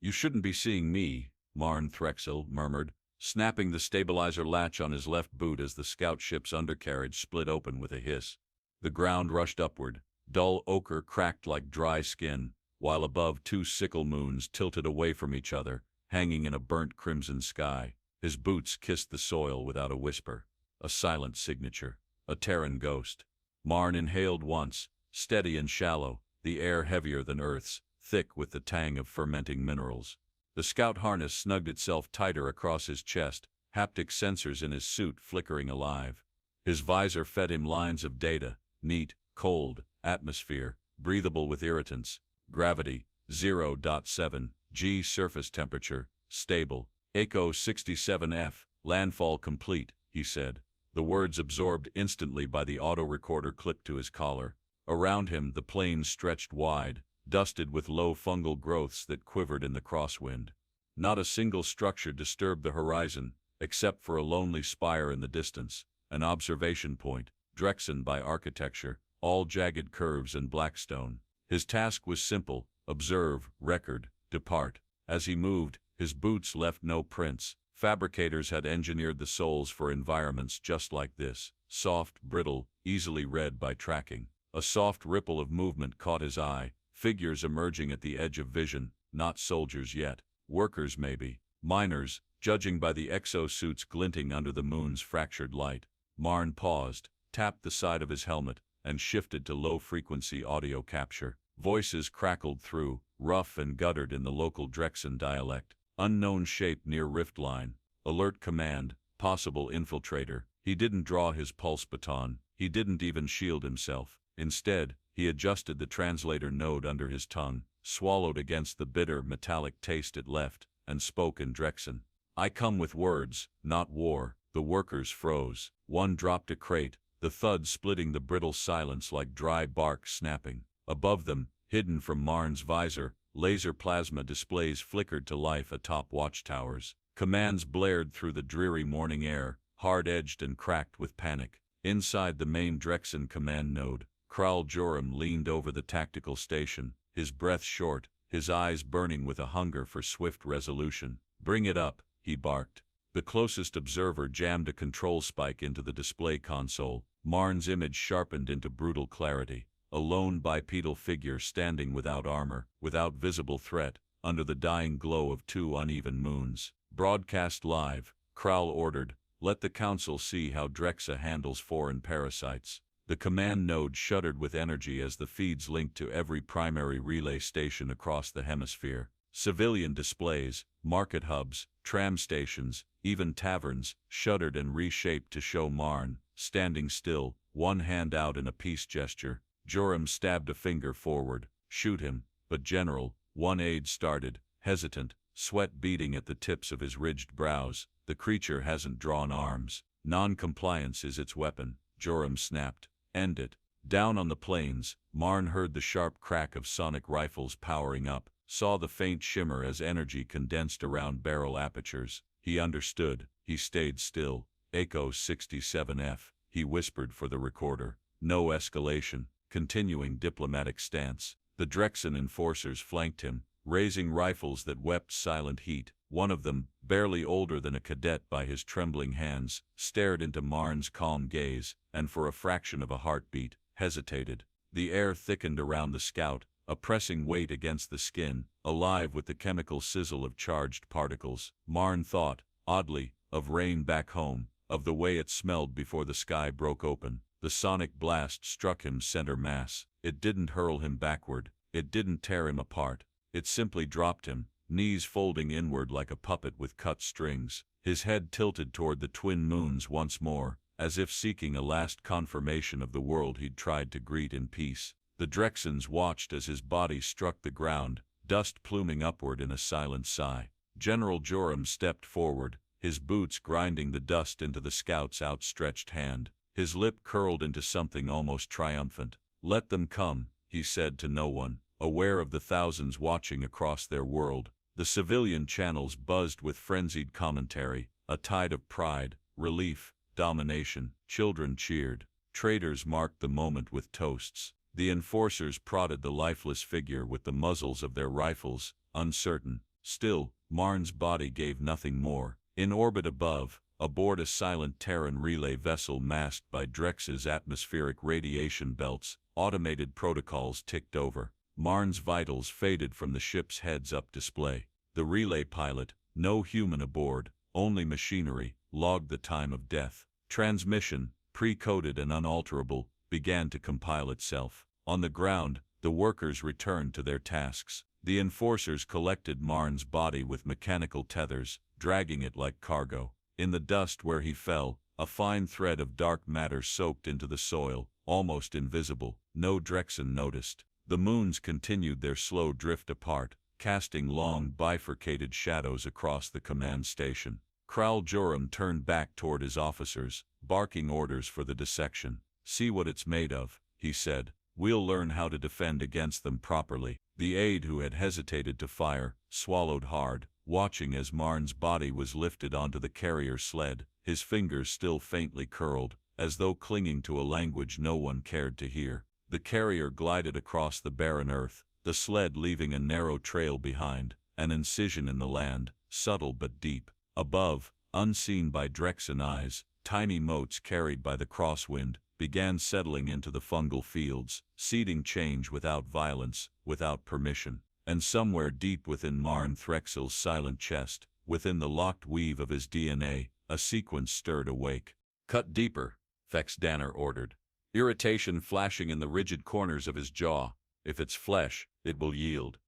"You shouldn't be seeing me," Marn Threxil murmured, snapping the stabilizer latch on his left boot as the scout ship's undercarriage split open with a hiss. The ground rushed upward, dull ochre cracked like dry skin, while above two sickle moons tilted away from each other, hanging in a burnt crimson sky. His boots kissed the soil without a whisper. A silent signature. A Terran ghost. Marn inhaled once, steady and shallow, the air heavier than Earth's, thick with the tang of fermenting minerals. The scout harness snugged itself tighter across his chest, haptic sensors in his suit flickering alive. His visor fed him lines of data: neat, cold, atmosphere, breathable with irritants, gravity, 0.7 G, surface temperature, stable, Echo 67F, landfall complete, he said. The words absorbed instantly by the auto-recorder clipped to his collar. Around him the plain stretched wide, dusted with low fungal growths that quivered in the crosswind. Not a single structure disturbed the horizon, except for a lonely spire in the distance, an observation point, Drexxa by architecture, all jagged curves and blackstone. His task was simple: observe, record, depart. As he moved, his boots left no prints. Fabricators had engineered the soles for environments just like this, soft, brittle, easily read by tracking. A soft ripple of movement caught his eye, figures emerging at the edge of vision, not soldiers yet, workers maybe, miners, judging by the exosuits glinting under the moon's fractured light. Marn paused, tapped the side of his helmet, and shifted to low-frequency audio capture. Voices crackled through, rough and guttered in the local Drexan dialect. Unknown shape near rift line. Alert command, possible infiltrator. He didn't draw his pulse baton. He didn't even shield himself. Instead, he adjusted the translator node under his tongue, swallowed against the bitter metallic taste it left, and spoke in Drexan. "I come with words, not war." The workers froze. One dropped a crate, the thud splitting the brittle silence like dry bark snapping. Above them, hidden from Marn's visor, laser plasma displays flickered to life atop watchtowers. Commands blared through the dreary morning air, hard-edged and cracked with panic. Inside the main Drexan command node, Kral Joram leaned over the tactical station, his breath short, his eyes burning with a hunger for swift resolution. "Bring it up," he barked. The closest observer jammed a control spike into the display console. Marn's image sharpened into brutal clarity. A lone bipedal figure standing without armor, without visible threat, under the dying glow of two uneven moons. "Broadcast live," Kral ordered. "Let the Council see how Drexxa handles foreign parasites." The command node shuddered with energy as the feeds linked to every primary relay station across the hemisphere. Civilian displays, market hubs, tram stations, even taverns, shuddered and reshaped to show Marn, standing still, one hand out in a peace gesture. Joram stabbed a finger forward. "Shoot him." "But General," one aide started, hesitant, sweat beading at the tips of his ridged brows. "The creature hasn't drawn arms. Non-compliance is its weapon," Joram snapped. "End it." Down on the plains, Marn heard the sharp crack of sonic rifles powering up, saw the faint shimmer as energy condensed around barrel apertures. He understood. He stayed still. "Echo 67F, he whispered for the recorder. No escalation. Continuing diplomatic stance. The Drexan enforcers flanked him, raising rifles that wept silent heat. One of them, barely older than a cadet by his trembling hands, stared into Marn's calm gaze, and for a fraction of a heartbeat, hesitated. The air thickened around the scout, a pressing weight against the skin, alive with the chemical sizzle of charged particles. Marn thought, oddly, of rain back home, of the way it smelled before the sky broke open. The sonic blast struck him center mass. It didn't hurl him backward. It didn't tear him apart. It simply dropped him, knees folding inward like a puppet with cut strings. His head tilted toward the twin moons once more, as if seeking a last confirmation of the world he'd tried to greet in peace. The Drexans watched as his body struck the ground, dust pluming upward in a silent sigh. General Joram stepped forward, his boots grinding the dust into the scout's outstretched hand. His lip curled into something almost triumphant. "Let them come," he said to no one, aware of the thousands watching across their world. The civilian channels buzzed with frenzied commentary, a tide of pride, relief, domination. Children cheered. Traders marked the moment with toasts. The enforcers prodded the lifeless figure with the muzzles of their rifles, uncertain, Still, Marn's body gave nothing more. In orbit above, aboard a silent Terran relay vessel masked by Drex's atmospheric radiation belts, automated protocols ticked over. Marn's vitals faded from the ship's heads-up display. The relay pilot, no human aboard, only machinery, logged the time of death. Transmission, pre-coded and unalterable, began to compile itself. On the ground, the workers returned to their tasks. The enforcers collected Marn's body with mechanical tethers, dragging it like cargo. In the dust where he fell, a fine thread of dark matter soaked into the soil, almost invisible. No Drexan noticed. The moons continued their slow drift apart, casting long bifurcated shadows across the command station. Kral Joram turned back toward his officers, barking orders for the dissection. "See what it's made of," he said. "We'll learn how to defend against them properly." The aide who had hesitated to fire, swallowed hard, watching as Marn's body was lifted onto the carrier sled, his fingers still faintly curled, as though clinging to a language no one cared to hear. The carrier glided across the barren earth, the sled leaving a narrow trail behind, an incision in the land, subtle but deep. Above, unseen by Drexan eyes, tiny motes carried by the crosswind began settling into the fungal fields, seeding change without violence, without permission. And somewhere deep within Marn Threxil's silent chest, within the locked weave of his DNA, a sequence stirred awake. "Cut deeper," Fex Danner ordered, irritation flashing in the rigid corners of his jaw. "If it's flesh, it will yield."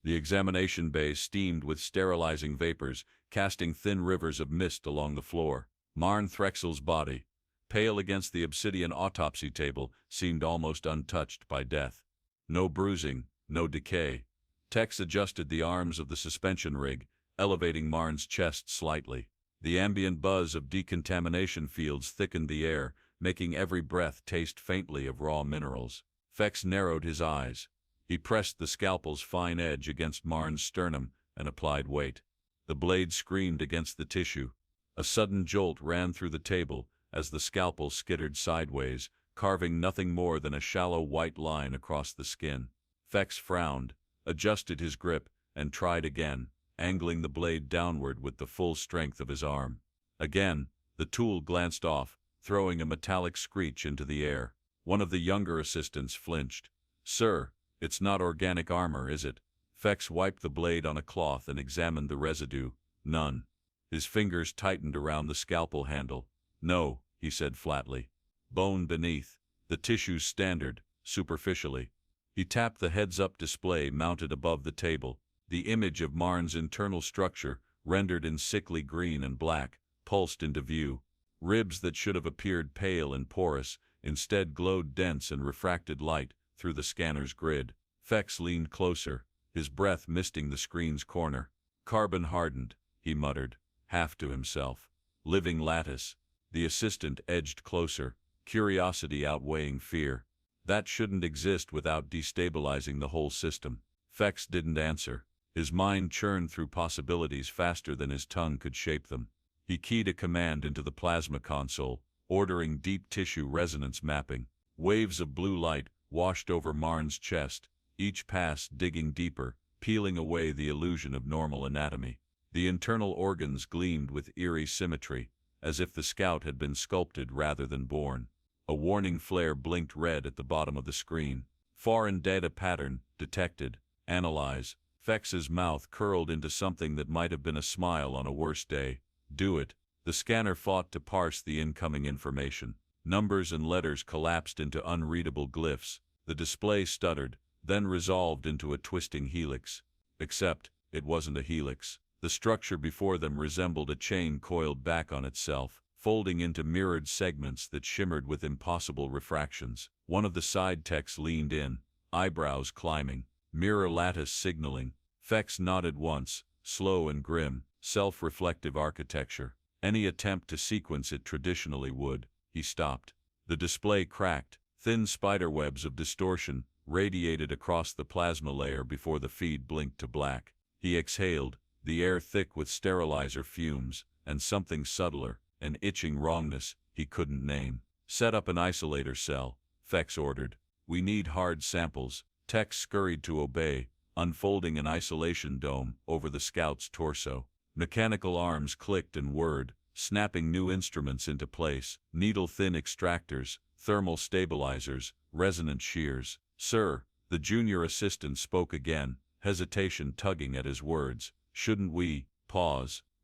The examination bay steamed with sterilizing vapors, casting thin rivers of mist along the floor. Marn Threxil's body, pale against the obsidian autopsy table, seemed almost untouched by death. No bruising, no decay. Tex adjusted the arms of the suspension rig, elevating Marn's chest slightly. The ambient buzz of decontamination fields thickened the air, making every breath taste faintly of raw minerals. Fex narrowed his eyes. He pressed the scalpel's fine edge against Marn's sternum and applied weight. The blade screamed against the tissue. A sudden jolt ran through the table as the scalpel skittered sideways, carving nothing more than a shallow white line across the skin. Fex frowned, adjusted his grip, and tried again, angling the blade downward with the full strength of his arm. Again, the tool glanced off, throwing a metallic screech into the air. One of the younger assistants flinched. "Sir, it's not organic armor, is it?" Fex wiped the blade on a cloth and examined the residue. "None." His fingers tightened around the scalpel handle. "No," he said flatly. "Bone beneath. The tissue's standard, superficially." He tapped the heads-up display mounted above the table. The image of Marn's internal structure, rendered in sickly green and black, pulsed into view. Ribs that should have appeared pale and porous, instead glowed dense and refracted light through the scanner's grid. Fex leaned closer, his breath misting the screen's corner. "Carbon hardened," he muttered, half to himself. "Living lattice." The assistant edged closer, curiosity outweighing fear. "That shouldn't exist without destabilizing the whole system." Fex didn't answer. His mind churned through possibilities faster than his tongue could shape them. He keyed a command into the plasma console, ordering deep tissue resonance mapping. Waves of blue light washed over Marn's chest, each pass digging deeper, peeling away the illusion of normal anatomy. The internal organs gleamed with eerie symmetry, as if the scout had been sculpted rather than born. A warning flare blinked red at the bottom of the screen. "Foreign data pattern detected. Analyze." Fex's mouth curled into something that might have been a smile on a worse day. "Do it." The scanner fought to parse the incoming information. Numbers and letters collapsed into unreadable glyphs. The display stuttered, then resolved into a twisting helix. Except, it wasn't a helix. The structure before them resembled a chain coiled back on itself, folding into mirrored segments that shimmered with impossible refractions. One of the side techs leaned in, eyebrows climbing. "Mirror-lattice signaling." Fex nodded once, slow and grim, self-reflective architecture. Any attempt to sequence it traditionally would. He stopped. The display cracked. Thin spiderwebs of distortion radiated across the plasma layer before the feed blinked to black. He exhaled, the air thick with sterilizer fumes, and something subtler, an itching wrongness he couldn't name. "Set up an isolator cell," Fex ordered. "We need hard samples." Tex scurried to obey, unfolding an isolation dome over the scout's torso. Mechanical arms clicked and whirred, snapping new instruments into place, needle-thin extractors, thermal stabilizers, resonant shears. "Sir," the junior assistant spoke again, hesitation tugging at his words. "Shouldn't we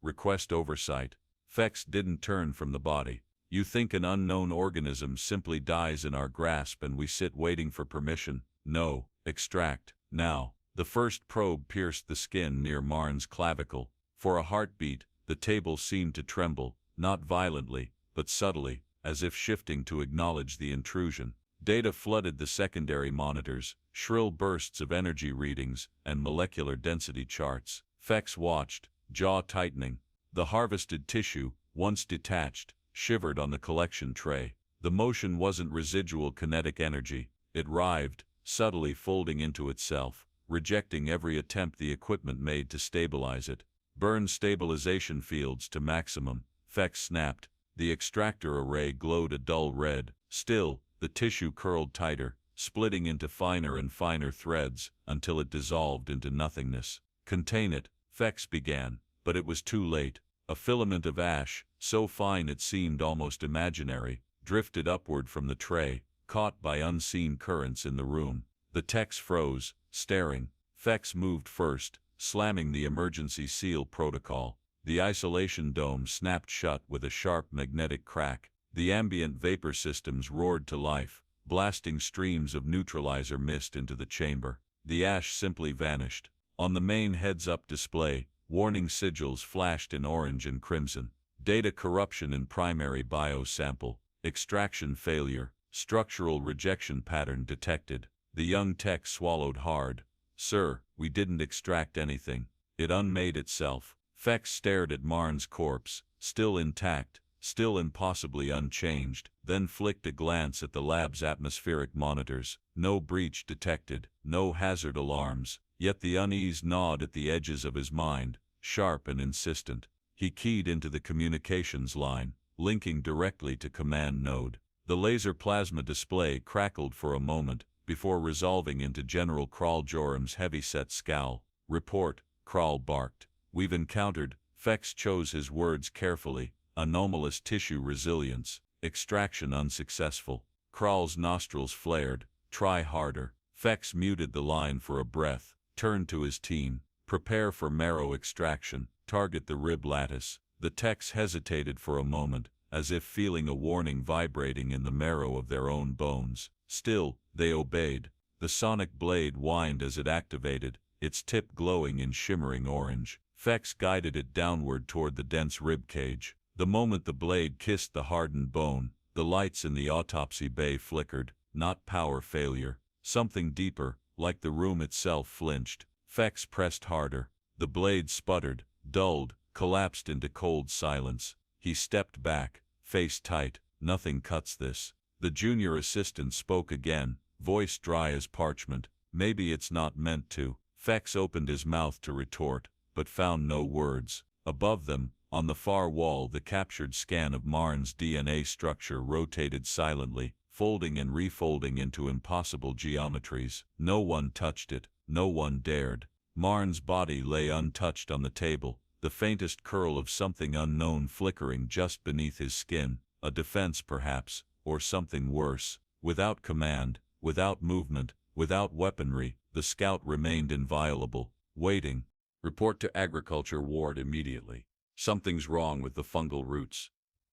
request oversight?" Fex didn't turn from the body. "You think an unknown organism simply dies in our grasp and we sit waiting for permission? No, extract, now." The first probe pierced the skin near Marn's clavicle. For a heartbeat, the table seemed to tremble, not violently, but subtly, as if shifting to acknowledge the intrusion. Data flooded the secondary monitors, shrill bursts of energy readings, and molecular density charts. Fex watched, jaw tightening. The harvested tissue, once detached, shivered on the collection tray. The motion wasn't residual kinetic energy. It writhed, subtly folding into itself, rejecting every attempt the equipment made to stabilize it. "Burn stabilization fields to maximum," Fex snapped. The extractor array glowed a dull red. Still, the tissue curled tighter, splitting into finer and finer threads, until it dissolved into nothingness. "Contain it," Fex began, but it was too late. A filament of ash, so fine it seemed almost imaginary, drifted upward from the tray, caught by unseen currents in the room. The techs froze, staring. Fex moved first, slamming the emergency seal protocol. The isolation dome snapped shut with a sharp magnetic crack. The ambient vapor systems roared to life, blasting streams of neutralizer mist into the chamber. The ash simply vanished. On the main heads-up display, warning sigils flashed in orange and crimson. Data corruption in primary biosample, extraction failure, structural rejection pattern detected. The young tech swallowed hard. "Sir, we didn't extract anything. It unmade itself." Fex stared at Marn's corpse, still intact, still impossibly unchanged, then flicked a glance at the lab's atmospheric monitors. No breach detected, no hazard alarms, yet the unease gnawed at the edges of his mind, sharp and insistent. He keyed into the communications line, linking directly to command node. The laser plasma display crackled for a moment, before resolving into General Krall Jorum's heavy-set scowl. "Report," Krall barked. "We've encountered," Fex chose his words carefully, "anomalous tissue resilience. Extraction unsuccessful." Krall's nostrils flared. "Try harder." Fex muted the line for a breath, turned to his team. "Prepare for marrow extraction. Target the rib lattice." The techs hesitated for a moment, as if feeling a warning vibrating in the marrow of their own bones. Still, they obeyed. The sonic blade whined as it activated, its tip glowing in shimmering orange. Fex guided it downward toward the dense rib cage. The moment the blade kissed the hardened bone, the lights in the autopsy bay flickered. Not power failure. Something deeper, like the room itself, flinched. Fex pressed harder. The blade sputtered, dulled, collapsed into cold silence. He stepped back, face tight. "Nothing cuts this." The junior assistant spoke again, voice dry as parchment. "Maybe it's not meant to." Fex opened his mouth to retort, but found no words. Above them, on the far wall, the captured scan of Marn's DNA structure rotated silently, folding and refolding into impossible geometries. No one touched it. No one dared. Marn's body lay untouched on the table, the faintest curl of something unknown flickering just beneath his skin. A defense, perhaps, or something worse. Without command, without movement, without weaponry, the scout remained inviolable, waiting. "Report to Agriculture Ward immediately. Something's wrong with the fungal roots."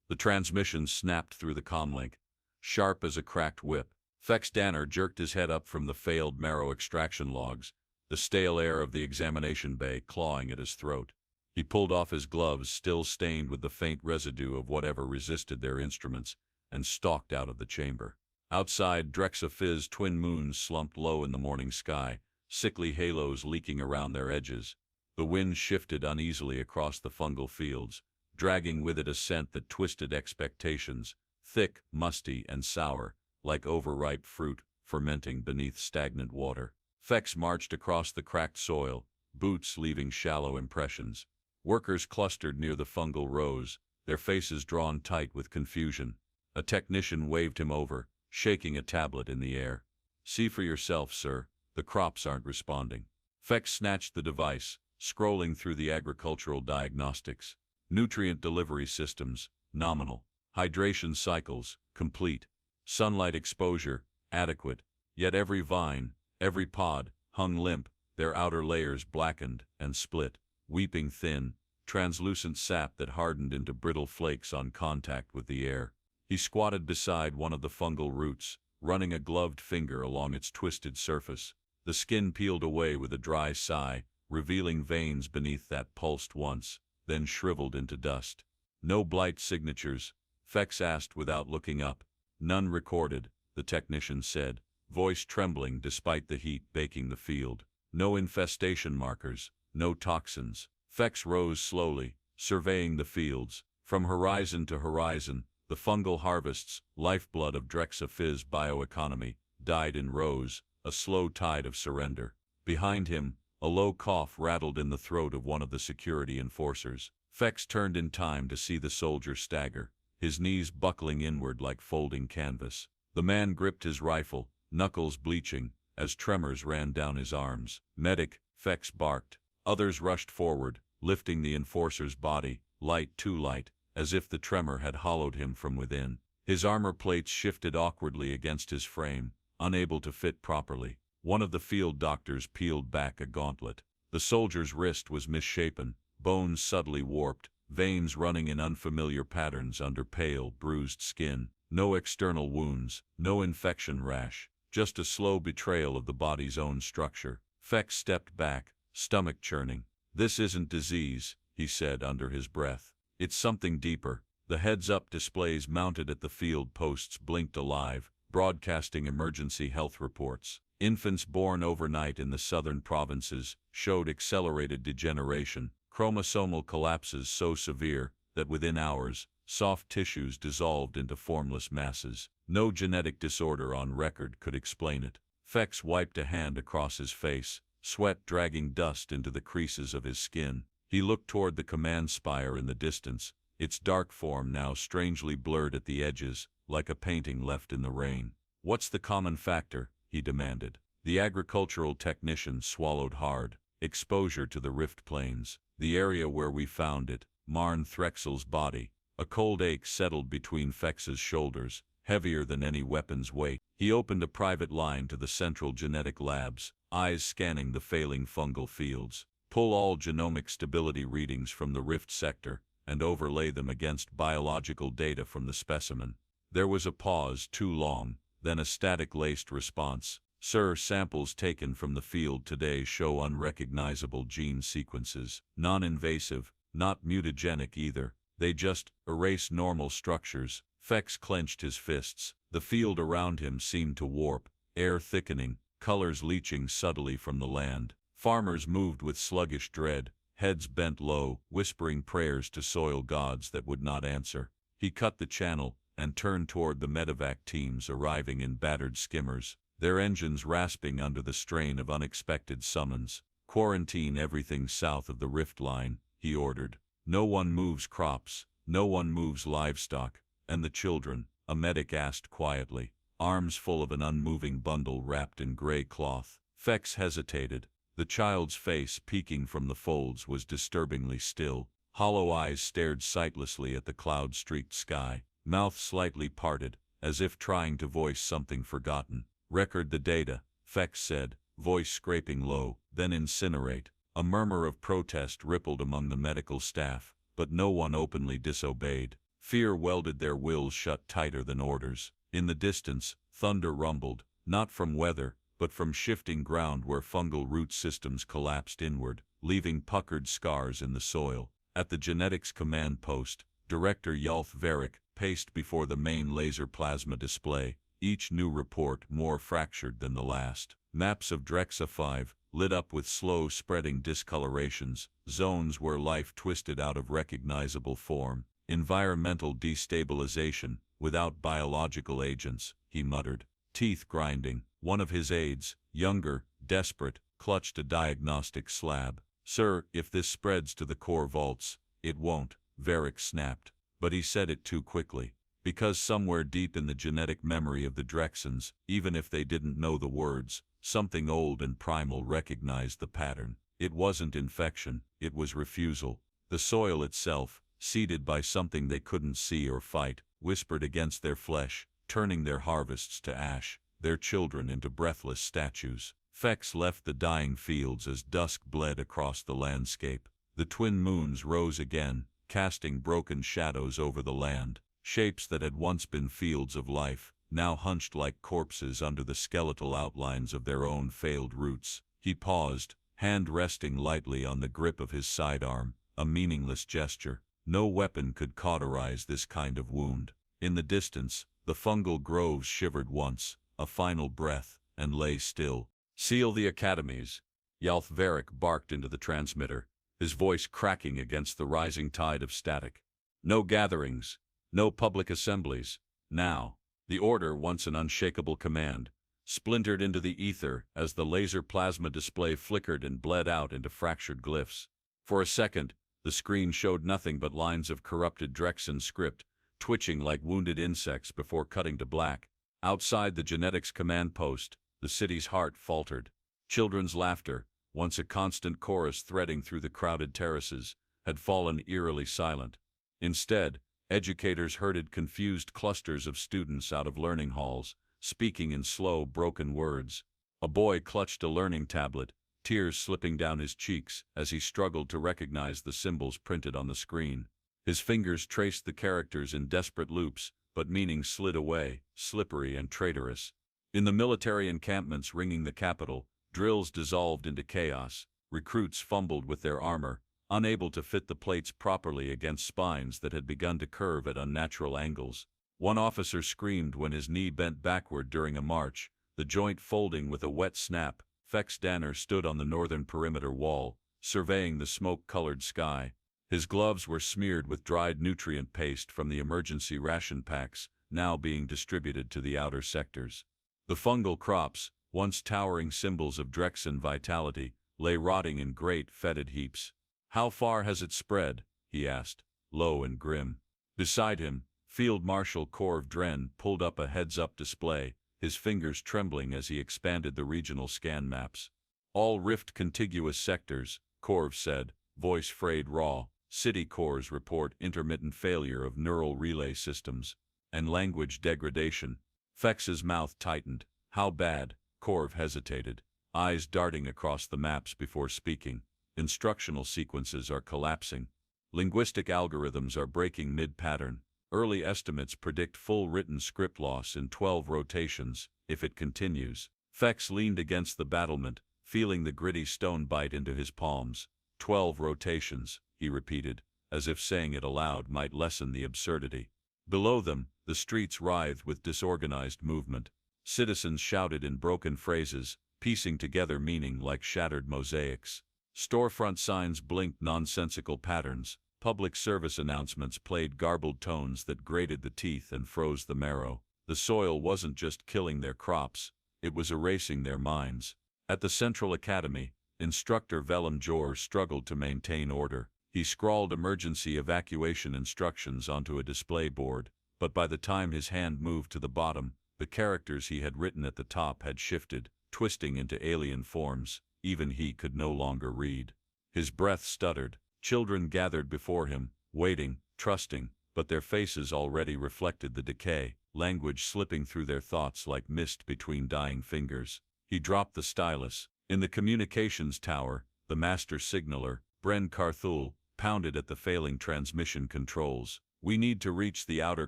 The transmission snapped through the comlink, sharp as a cracked whip. Fex Danner jerked his head up from the failed marrow extraction logs, the stale air of the examination bay clawing at his throat. He pulled off his gloves, still stained with the faint residue of whatever resisted their instruments, and stalked out of the chamber. Outside, Drexxa-IV's twin moons slumped low in the morning sky, sickly halos leaking around their edges. The wind shifted uneasily across the fungal fields, dragging with it a scent that twisted expectations, thick, musty, and sour, like overripe fruit fermenting beneath stagnant water. Fex marched across the cracked soil, boots leaving shallow impressions. Workers clustered near the fungal rows, their faces drawn tight with confusion. A technician waved him over, shaking a tablet in the air. "See for yourself, sir. The crops aren't responding." Fex snatched the device, scrolling through the agricultural diagnostics. Nutrient delivery systems, nominal. Hydration cycles, complete. Sunlight exposure, adequate. Yet every vine, every pod, hung limp, their outer layers blackened and split, weeping thin, translucent sap that hardened into brittle flakes on contact with the air. He squatted beside one of the fungal roots, running a gloved finger along its twisted surface. The skin peeled away with a dry sigh, revealing veins beneath that pulsed once, then shriveled into dust. No blight signatures, Fex asked without looking up. None recorded, the technician said, voice trembling despite the heat baking the field. No infestation markers, no toxins. Fex rose slowly, surveying the fields. From horizon to horizon, the fungal harvests, lifeblood of Drexxa-IV's bioeconomy, died in rows, a slow tide of surrender. Behind him, a low cough rattled in the throat of one of the security enforcers. Fex turned in time to see the soldier stagger, his knees buckling inward like folding canvas. The man gripped his rifle, knuckles bleaching, as tremors ran down his arms. "Medic," Fex barked. Others rushed forward, lifting the enforcer's body, light too light, as if the tremor had hollowed him from within. His armor plates shifted awkwardly against his frame, unable to fit properly. One of the field doctors peeled back a gauntlet. The soldier's wrist was misshapen, bones subtly warped, veins running in unfamiliar patterns under pale, bruised skin. No external wounds, no infection rash, just a slow betrayal of the body's own structure. Fex stepped back, stomach churning. "This isn't disease," he said under his breath. "It's something deeper." The heads-up displays mounted at the field posts blinked alive, broadcasting emergency health reports. Infants born overnight in the southern provinces showed accelerated degeneration, chromosomal collapses so severe that within hours, soft tissues dissolved into formless masses. No genetic disorder on record could explain it. Fex wiped a hand across his face, sweat dragging dust into the creases of his skin. He looked toward the command spire in the distance, its dark form now strangely blurred at the edges, like a painting left in the rain. "What's the common factor?" he demanded. The agricultural technician swallowed hard. "Exposure to the rift plains. The area where we found it, Marn Threxil's body." A cold ache settled between Fex's shoulders, heavier than any weapon's weight. He opened a private line to the central genetic labs, eyes scanning the failing fungal fields. "Pull all genomic stability readings from the rift sector, and overlay them against biological data from the specimen." There was a pause too long, then a static-laced response. "Sir, samples taken from the field today show unrecognizable gene sequences. Non-invasive, not mutagenic either. They just erase normal structures." Fex clenched his fists. The field around him seemed to warp, air thickening, colors leaching subtly from the land. Farmers moved with sluggish dread, heads bent low, whispering prayers to soil gods that would not answer. He cut the channel and turned toward the medevac teams arriving in battered skimmers, their engines rasping under the strain of unexpected summons. "Quarantine everything south of the rift line," he ordered. "No one moves crops, no one moves livestock, and the children," a medic asked quietly, arms full of an unmoving bundle wrapped in gray cloth. Fex hesitated. The child's face peeking from the folds was disturbingly still. Hollow eyes stared sightlessly at the cloud-streaked sky, mouth slightly parted, as if trying to voice something forgotten. "Record the data," Fex said, voice scraping low, "then incinerate." A murmur of protest rippled among the medical staff, but no one openly disobeyed. Fear welded their wills shut tighter than orders. In the distance, thunder rumbled, not from weather, but from shifting ground where fungal root systems collapsed inward, leaving puckered scars in the soil. At the genetics command post, Director Yulf Varick paced before the main laser plasma display, each new report more fractured than the last. Maps of Drexxa-IV, lit up with slow-spreading discolorations, zones where life twisted out of recognizable form. "Environmental destabilization, without biological agents," he muttered, teeth grinding. One of his aides, younger, desperate, clutched a diagnostic slab. "Sir, if this spreads to the core vaults, it won't," Varick snapped. But he said it too quickly. Because somewhere deep in the genetic memory of the Drexans, even if they didn't know the words, Something old and primal recognized the pattern. It wasn't infection, it was refusal. The soil itself, seeded by something they couldn't see or fight, whispered against their flesh, turning their harvests to ash, their children into breathless statues. Fex left the dying fields as dusk bled across the landscape. The twin moons rose again, casting broken shadows over the land. Shapes that had once been fields of life, now hunched like corpses under the skeletal outlines of their own failed roots. He paused, hand resting lightly on the grip of his sidearm, a meaningless gesture. No weapon could cauterize this kind of wound. In the distance, the fungal groves shivered once, a final breath, and lay still. "Seal the academies," Yalth Varric barked into the transmitter, his voice cracking against the rising tide of static. "No gatherings. No public assemblies. Now." The order, once an unshakable command, splintered into the ether as the laser plasma display flickered and bled out into fractured glyphs. For a second, the screen showed nothing but lines of corrupted Drexan script, twitching like wounded insects before cutting to black. Outside the genetics command post, the city's heart faltered. Children's laughter, once a constant chorus threading through the crowded terraces, had fallen eerily silent. Instead, educators herded confused clusters of students out of learning halls, speaking in slow, broken words. A boy clutched a learning tablet, tears slipping down his cheeks as he struggled to recognize the symbols printed on the screen. His fingers traced the characters in desperate loops, but meaning slid away, slippery and traitorous. In the military encampments ringing the capital, drills dissolved into chaos. Recruits fumbled with their armor, unable to fit the plates properly against spines that had begun to curve at unnatural angles. One officer screamed when his knee bent backward during a march, the joint folding with a wet snap. Fex Danner stood on the northern perimeter wall, surveying the smoke-colored sky. His gloves were smeared with dried nutrient paste from the emergency ration packs, now being distributed to the outer sectors. The fungal crops, once towering symbols of Drexan vitality, lay rotting in great, fetid heaps. "How far has it spread?" he asked, low and grim. Beside him, Field Marshal Corv Dren pulled up a heads-up display, his fingers trembling as he expanded the regional scan maps. "All rift-contiguous sectors," Corv said, voice frayed raw. "City cores report intermittent failure of neural relay systems and language degradation." Fex's mouth tightened. "How bad?" Corv hesitated, eyes darting across the maps before speaking. "Instructional sequences are collapsing. Linguistic algorithms are breaking mid-pattern. Early estimates predict full written script loss in 12 rotations, if it continues." Fex leaned against the battlement, feeling the gritty stone bite into his palms. 12 rotations, he repeated, as if saying it aloud might lessen the absurdity. Below them, the streets writhed with disorganized movement. Citizens shouted in broken phrases, piecing together meaning like shattered mosaics. Storefront signs blinked nonsensical patterns. Public service announcements played garbled tones that grated the teeth and froze the marrow. The soil wasn't just killing their crops, it was erasing their minds. At the Central Academy, Instructor Velum Jor struggled to maintain order. He scrawled emergency evacuation instructions onto a display board, but by the time his hand moved to the bottom, the characters he had written at the top had shifted, twisting into alien forms. Even he could no longer read. His breath stuttered. Children gathered before him, waiting, trusting, but their faces already reflected the decay, language slipping through their thoughts like mist between dying fingers. He dropped the stylus. In the communications tower, the master signaler, Bren Carthul, pounded at the failing transmission controls. "We need to reach the outer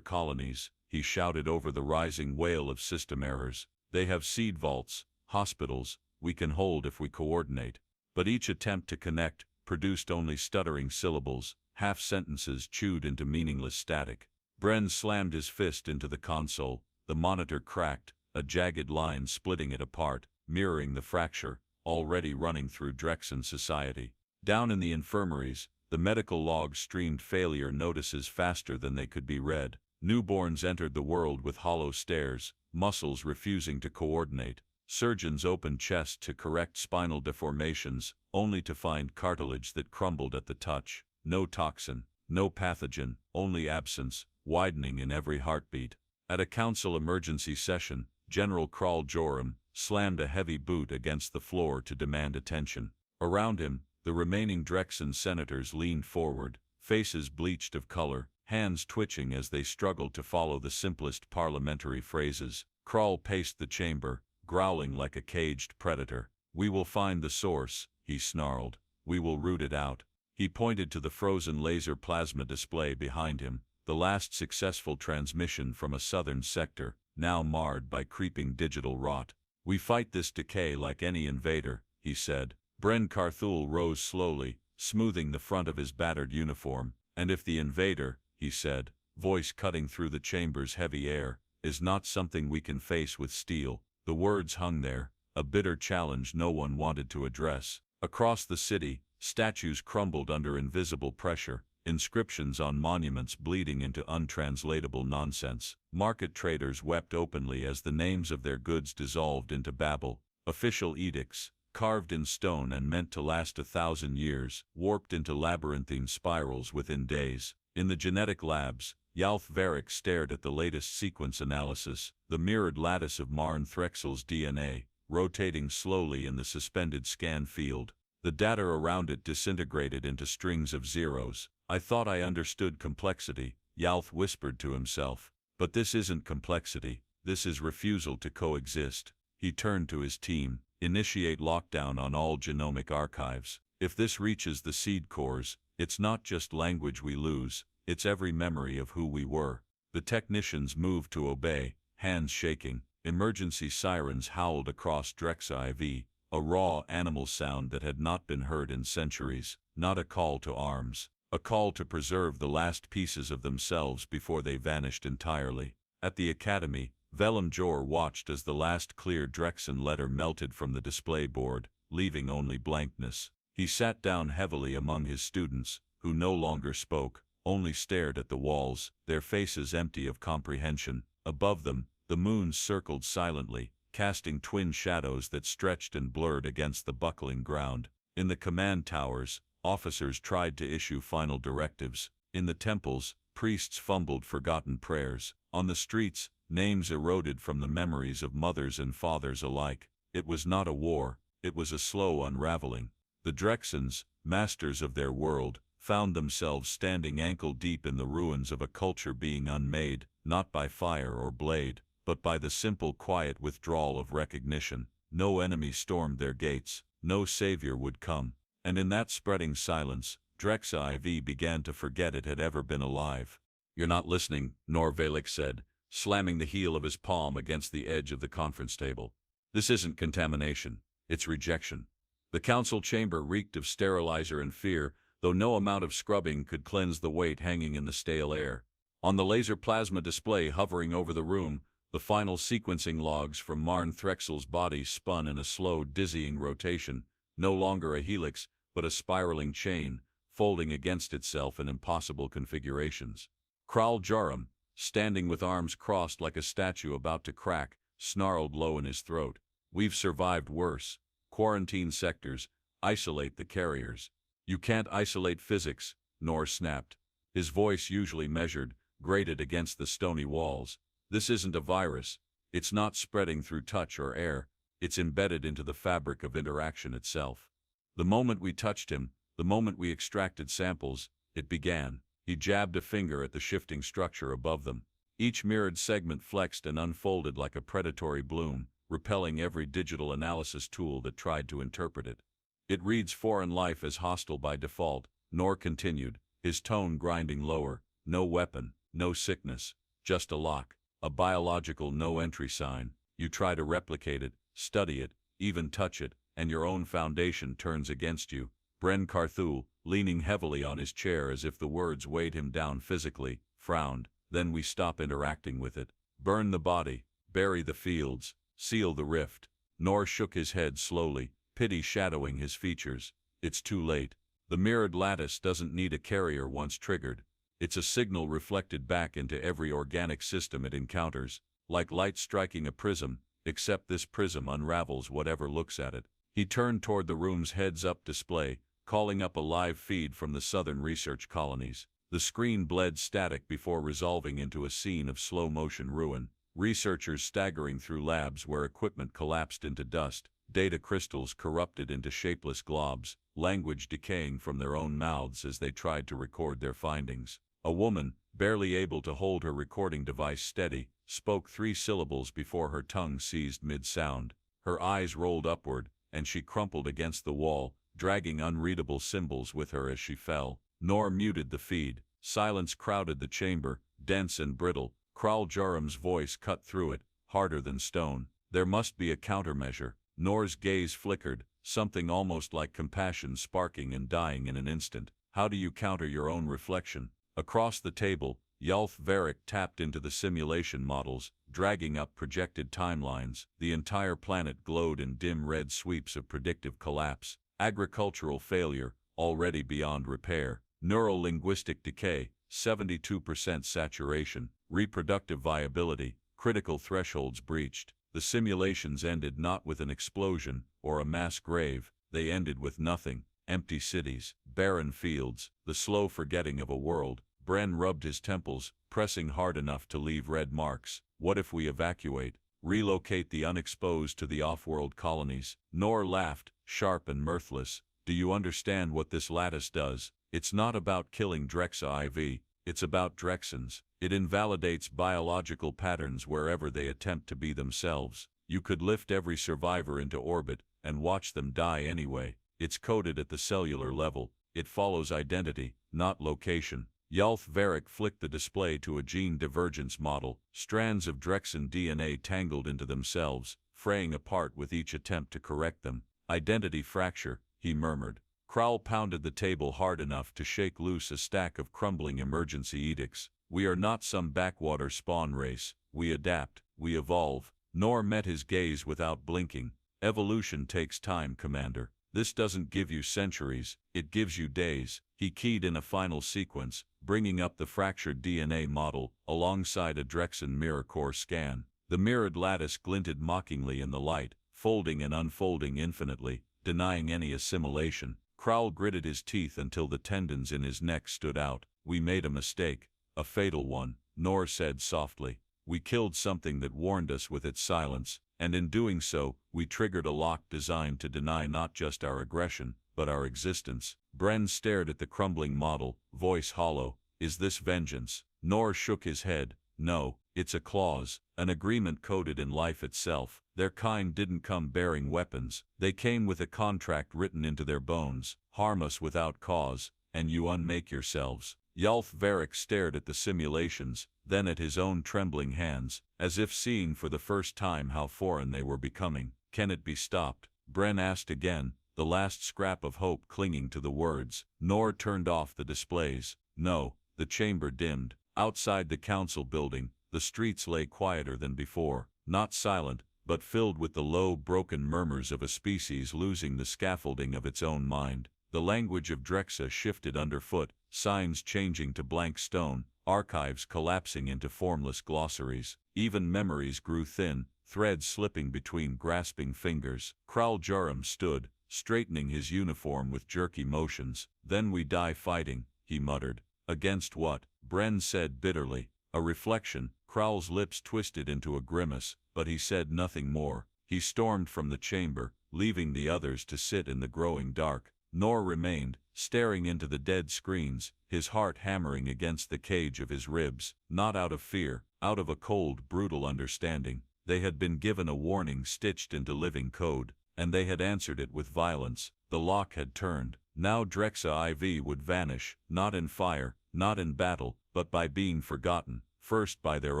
colonies," he shouted over the rising wail of system errors. "They have seed vaults, hospitals, we can hold if we coordinate." But each attempt to connect produced only stuttering syllables, half-sentences chewed into meaningless static. Bren slammed his fist into the console. The monitor cracked, a jagged line splitting it apart, mirroring the fracture, already running through Drexan society. Down in the infirmaries, the medical logs streamed failure notices faster than they could be read. Newborns entered the world with hollow stares, muscles refusing to coordinate. Surgeons opened chests to correct spinal deformations, only to find cartilage that crumbled at the touch. No toxin, no pathogen, only absence, widening in every heartbeat. At a council emergency session, General Kral Joram, slammed a heavy boot against the floor to demand attention. Around him, the remaining Drexan senators leaned forward, faces bleached of color, hands twitching as they struggled to follow the simplest parliamentary phrases. Kral paced the chamber, growling like a caged predator. "We will find the source," he snarled. "We will root it out." He pointed to the frozen laser plasma display behind him, the last successful transmission from a southern sector, now marred by creeping digital rot. "We fight this decay like any invader," he said. Bren Carthul rose slowly, smoothing the front of his battered uniform. "And if the invader," he said, voice cutting through the chamber's heavy air, "is not something we can face with steel." The words hung there, a bitter challenge no one wanted to address. Across the city, statues crumbled under invisible pressure, inscriptions on monuments bleeding into untranslatable nonsense. Market traders wept openly as the names of their goods dissolved into babble. Official edicts, carved in stone and meant to last 1,000 years, warped into labyrinthine spirals within days. In the genetic labs, Yalth Varric stared at the latest sequence analysis, the mirrored lattice of Marn Threxil's DNA, rotating slowly in the suspended scan field. The data around it disintegrated into strings of zeros. "I thought I understood complexity," Yalth whispered to himself. "But this isn't complexity, this is refusal to coexist." He turned to his team. "Initiate lockdown on all genomic archives. If this reaches the seed cores, it's not just language we lose, it's every memory of who we were." The technicians moved to obey, hands shaking. Emergency sirens howled across Drexxa-IV, a raw animal sound that had not been heard in centuries. Not a call to arms, a call to preserve the last pieces of themselves before they vanished entirely. At the academy, Velum Jor watched as the last clear Drexan letter melted from the display board, leaving only blankness. He sat down heavily among his students, who no longer spoke, only stared at the walls, their faces empty of comprehension. Above them, the moon circled silently, casting twin shadows that stretched and blurred against the buckling ground. In the command towers, officers tried to issue final directives. In the temples, priests fumbled forgotten prayers. On the streets, names eroded from the memories of mothers and fathers alike. It was not a war, it was a slow unraveling. The Drexans, masters of their world, found themselves standing ankle-deep in the ruins of a culture being unmade, not by fire or blade, but by the simple quiet withdrawal of recognition. No enemy stormed their gates, no savior would come. And in that spreading silence, Drexxa-IV began to forget it had ever been alive. "You're not listening," Norvalik said, slamming the heel of his palm against the edge of the conference table. "This isn't contamination, it's rejection." The council chamber reeked of sterilizer and fear, though no amount of scrubbing could cleanse the weight hanging in the stale air. On the laser plasma display hovering over the room, the final sequencing logs from Marn Threxil's body spun in a slow, dizzying rotation, no longer a helix, but a spiraling chain, folding against itself in impossible configurations. Kral Jaram, standing with arms crossed like a statue about to crack, snarled low in his throat. "We've survived worse. Quarantine sectors, isolate the carriers." "You can't isolate physics," Nor snapped. His voice, usually measured, grated against the stony walls. "This isn't a virus. It's not spreading through touch or air. It's embedded into the fabric of interaction itself. The moment we touched him, the moment we extracted samples, it began." He jabbed a finger at the shifting structure above them. Each mirrored segment flexed and unfolded like a predatory bloom, repelling every digital analysis tool that tried to interpret it. "It reads foreign life as hostile by default," Nor continued, his tone grinding lower. "No weapon, no sickness, just a lock, a biological no-entry sign. You try to replicate it, study it, even touch it, and your own foundation turns against you." Bren Carthul, leaning heavily on his chair as if the words weighed him down physically, frowned. "Then we stop interacting with it. Burn the body, bury the fields, seal the rift." Nor shook his head slowly, pity shadowing his features. "It's too late. The mirrored lattice doesn't need a carrier once triggered. It's a signal reflected back into every organic system it encounters, like light striking a prism, except this prism unravels whatever looks at it." He turned toward the room's heads-up display, calling up a live feed from the southern research colonies. The screen bled static before resolving into a scene of slow-motion ruin. Researchers staggering through labs where equipment collapsed into dust, data crystals corrupted into shapeless globs, language decaying from their own mouths as they tried to record their findings. A woman, barely able to hold her recording device steady, spoke 3 syllables before her tongue seized mid-sound. Her eyes rolled upward, and she crumpled against the wall, dragging unreadable symbols with her as she fell. Nor muted the feed. Silence crowded the chamber, dense and brittle. Kral Jarum's voice cut through it, harder than stone. There must be a countermeasure. Nor's gaze flickered, something almost like compassion sparking and dying in an instant. How do you counter your own reflection? Across the table, Yalth Varric tapped into the simulation models, dragging up projected timelines. The entire planet glowed in dim red sweeps of predictive collapse. Agricultural failure, already beyond repair. Neural linguistic decay, 72% saturation. Reproductive viability, critical thresholds breached. The simulations ended not with an explosion or a mass grave, they ended with nothing. Empty cities, barren fields, the slow forgetting of a world. Bren rubbed his temples, pressing hard enough to leave red marks. What if we evacuate? Relocate the unexposed to the off-world colonies? Nor laughed, sharp and mirthless. Do you understand what this lattice does? It's not about killing Drexxa-IV, it's about Drexans. It invalidates biological patterns wherever they attempt to be themselves. You could lift every survivor into orbit and watch them die anyway. It's coded at the cellular level. It follows identity, not location. Yalth Varric flicked the display to a gene divergence model. Strands of Drexan DNA tangled into themselves, fraying apart with each attempt to correct them. Identity fracture, he murmured. Kral pounded the table hard enough to shake loose a stack of crumbling emergency edicts. We are not some backwater spawn race. We adapt, we evolve. Nor met his gaze without blinking. Evolution takes time, Commander. This doesn't give you centuries, it gives you days. He keyed in a final sequence, bringing up the fractured DNA model alongside a Drexan mirror core scan. The mirrored lattice glinted mockingly in the light, folding and unfolding infinitely, denying any assimilation. Kral gritted his teeth until the tendons in his neck stood out. We made a mistake, a fatal one, Nor said softly. We killed something that warned us with its silence, and in doing so, we triggered a lock designed to deny not just our aggression, but our existence. Bren stared at the crumbling model, voice hollow. Is this vengeance? Nor shook his head. No, it's a clause, an agreement coded in life itself. Their kind didn't come bearing weapons. They came with a contract written into their bones. Harm us without cause, and you unmake yourselves. Yalth Varric stared at the simulations, then at his own trembling hands, as if seeing for the first time how foreign they were becoming. Can it be stopped? Bren asked again, the last scrap of hope clinging to the words. Nor turned off the displays. No, the chamber dimmed. Outside the council building, the streets lay quieter than before, not silent, but filled with the low, broken murmurs of a species losing the scaffolding of its own mind. The language of Drexxa shifted underfoot, signs changing to blank stone, archives collapsing into formless glossaries. Even memories grew thin, threads slipping between grasping fingers. Kral Jarum stood, straightening his uniform with jerky motions. Then we die fighting, he muttered. Against what? Bren said bitterly. A reflection. Kral's lips twisted into a grimace, but he said nothing more. He stormed from the chamber, leaving the others to sit in the growing dark. Nor remained, staring into the dead screens, his heart hammering against the cage of his ribs, not out of fear, out of a cold, brutal understanding. They had been given a warning stitched into living code, and they had answered it with violence. The lock had turned. Now Drexxa-IV would vanish, not in fire, not in battle, but by being forgotten, first by their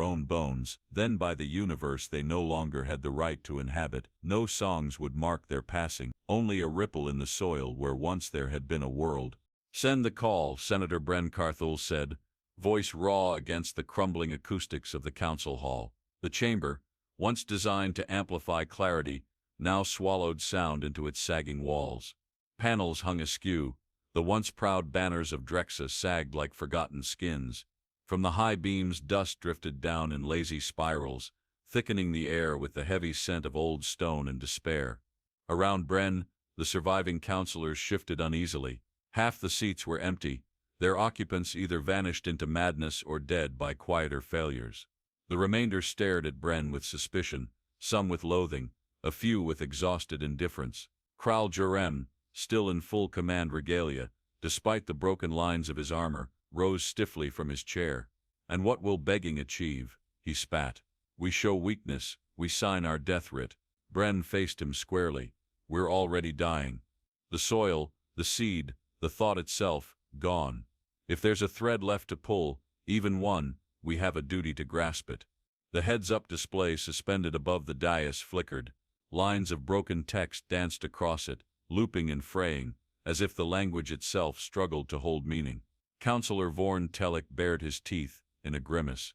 own bones, then by the universe they no longer had the right to inhabit. No songs would mark their passing, only a ripple in the soil where once there had been a world. Send the call, Senator Bren Carthul said, voice raw against the crumbling acoustics of the council hall. The chamber, once designed to amplify clarity, now swallowed sound into its sagging walls. Panels hung askew. The once proud banners of Drexxa sagged like forgotten skins. From the high beams dust drifted down in lazy spirals, thickening the air with the heavy scent of old stone and despair. Around Bren, the surviving councilors shifted uneasily. Half the seats were empty, their occupants either vanished into madness or dead by quieter failures. The remainder stared at Bren with suspicion, some with loathing, a few with exhausted indifference. Kral Jurem, still in full command regalia, despite the broken lines of his armor, rose stiffly from his chair. "And what will begging achieve?" he spat. "We show weakness, we sign our death writ." Bren faced him squarely. "We're already dying. The soil, the seed, the thought itself, gone. If there's a thread left to pull, even one, we have a duty to grasp it." The heads-up display suspended above the dais flickered. Lines of broken text danced across it, looping and fraying, as if the language itself struggled to hold meaning. Counselor Vorn Telic bared his teeth in a grimace.